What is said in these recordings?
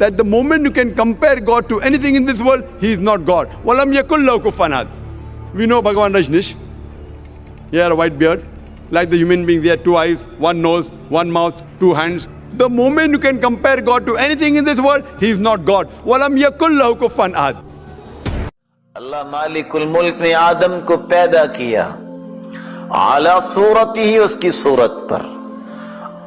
that the moment you can compare God to anything in this world, He is not God. Walam yakul lahu kufuwan ahad. We know Bhagavan Rajneesh. He had a white beard. Like the human being, they had two eyes, one nose, one mouth, two hands. The moment you can compare God to anything in this world, He is not God. Walam yakul lahu kufuwan ahad. अल्लाह मालिकुल मुल्क ने आदम को पैदा किया आला सूरत ही, उसकी सूरत पर,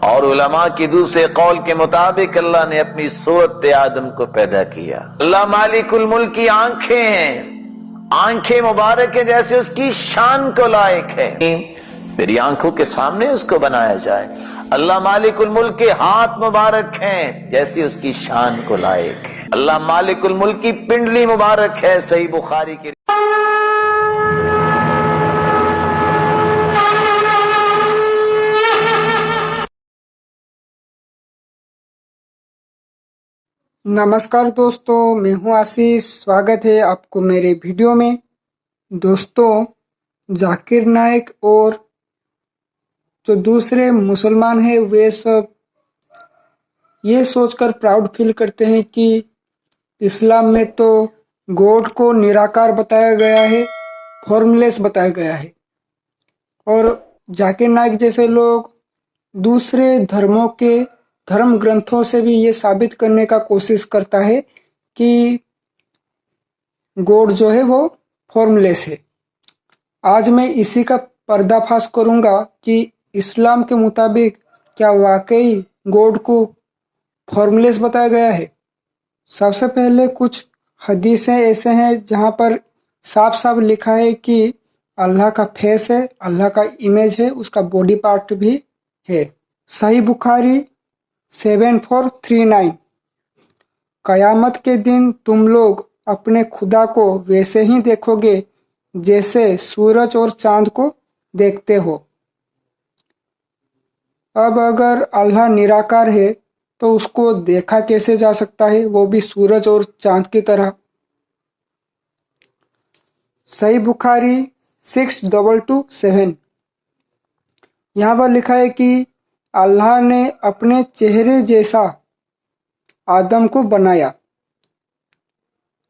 और उलमा की दूसरे कौल के मुताबिक अल्लाह ने अपनी सूरत पे आदम को पैदा किया। अल्लाह मालिकुल मुल्क की आंखें हैं, आंखें मुबारक है जैसे उसकी शान को लायक है, मेरी आंखों के सामने उसको बनाया जाए। अल्लाह मालिकुल मुल्क के हाथ मुबारक हैं जैसे उसकी शान को लायक है। अल्लाह मालिकुल मुल्क की पिंडली मुबारक है, सही बुखारी की। नमस्कार दोस्तों, मैं हूं आशीष। स्वागत है आपको मेरे वीडियो में। दोस्तों, जाकिर नाइक और जो दूसरे मुसलमान हैं वे सब ये सोचकर प्राउड फील करते हैं कि इस्लाम में तो गॉड को निराकार बताया गया है, फॉर्मलेस बताया गया है, और जाकिर नाइक जैसे लोग दूसरे धर्मों के धर्म ग्रंथों से भी ये साबित करने का कोशिश करता है कि गॉड जो है वो फॉर्मलेस है। आज मैं इसी का पर्दाफाश करूंगा कि इस्लाम के मुताबिक क्या वाकई गॉड को फॉर्मलेस बताया गया है। सबसे पहले कुछ हदीसें ऐसे हैं जहां पर साफ साफ लिखा है कि अल्लाह का फेस है, अल्लाह का इमेज है, उसका बॉडी पार्ट भी है। सही बुखारी 7439, कयामत के दिन तुम लोग अपने खुदा को वैसे ही देखोगे जैसे सूरज और चांद को देखते हो। अब अगर अल्लाह निराकार है तो उसको देखा कैसे जा सकता है, वो भी सूरज और चांद की तरह। सही बुखारी 6227, यहाँ पर लिखा है कि अल्लाह ने अपने चेहरे जैसा आदम को बनाया।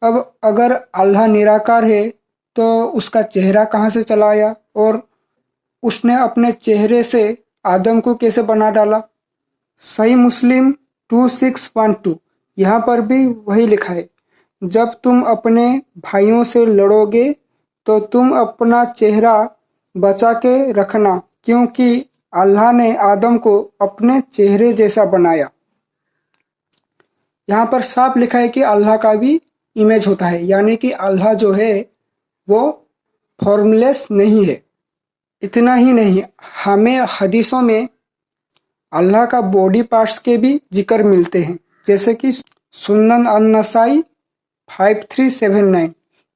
अब अगर अल्लाह निराकार है तो उसका चेहरा कहाँ से चला आया, और उसने अपने चेहरे से आदम को कैसे बना डाला। सही मुस्लिम 2612, यहाँ पर भी वही लिखा है, जब तुम अपने भाइयों से लड़ोगे तो तुम अपना चेहरा बचा के रखना, क्योंकि अल्लाह ने आदम को अपने चेहरे जैसा बनाया। यहाँ पर साफ लिखा है कि अल्लाह का भी इमेज होता है, यानी कि अल्लाह जो है वो फॉर्मलेस नहीं है। इतना ही नहीं, हमें हदीसों में अल्लाह का बॉडी पार्ट्स के भी जिक्र मिलते हैं, जैसे कि सुन्नन अन-नसाई 5379।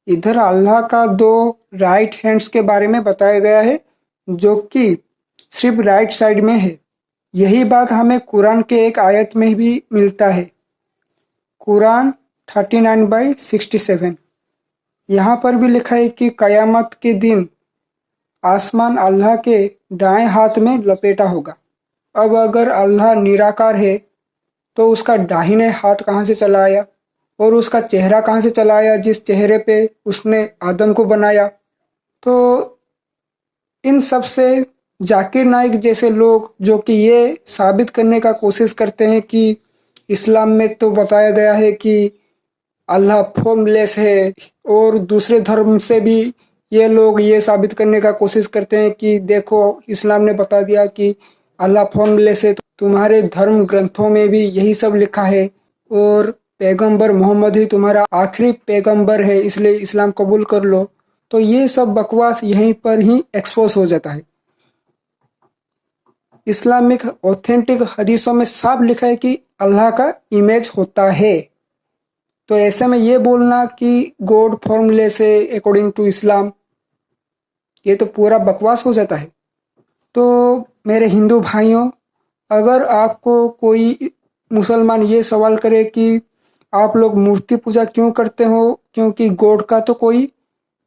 इधर अल्लाह का 2 राइट हैंड्स के बारे में बताया गया है जो कि सिर्फ राइट साइड में है। यही बात हमें कुरान के एक आयत में भी मिलता है, कुरान 39/67। यहाँ पर भी लिखा है कि कयामत के दिन आसमान अल्लाह के दाएं हाथ में लपेटा होगा। अब अगर अल्लाह निराकार है तो उसका दाहिने हाथ कहाँ से चला आया, और उसका चेहरा कहाँ से चला आया जिस चेहरे पे उसने आदम को बनाया। तो इन सब से जाकिर नाइक जैसे लोग जो कि ये साबित करने का कोशिश करते हैं कि इस्लाम में तो बताया गया है कि अल्लाह फॉर्मलेस है, और दूसरे धर्म से भी ये लोग ये साबित करने का कोशिश करते हैं कि देखो इस्लाम ने बता दिया कि अल्लाह फॉर्मलेस है, तो तुम्हारे धर्म ग्रंथों में भी यही सब लिखा है, और पैगंबर मोहम्मद ही तुम्हारा आखिरी पैगंबर है, इसलिए इस्लाम कबूल कर लो। तो ये सब बकवास यहीं पर ही एक्सपोज हो जाता है। इस्लामिक ऑथेंटिक हदीसों में साफ लिखा है कि अल्लाह का इमेज होता है। तो ऐसे में ये बोलना कि गॉड फॉर्मलेस है अकॉर्डिंग टू इस्लाम, ये तो पूरा बकवास हो जाता है। तो मेरे हिंदू भाइयों, अगर आपको कोई मुसलमान ये सवाल करे कि आप लोग मूर्ति पूजा क्यों करते हो, क्योंकि गॉड का तो कोई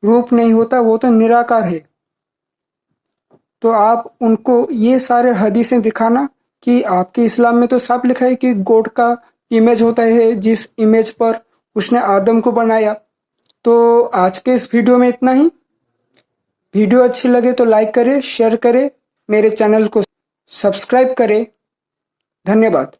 रूप नहीं होता, वो तो निराकार है, तो आप उनको ये सारे हदीसें दिखाना कि आपके इस्लाम में तो साफ लिखा है कि गॉड का इमेज होता है जिस इमेज पर उसने आदम को बनाया। तो आज के इस वीडियो में इतना ही। वीडियो अच्छी लगे तो लाइक करें, शेयर करें, मेरे चैनल को सब्सक्राइब करें। धन्यवाद।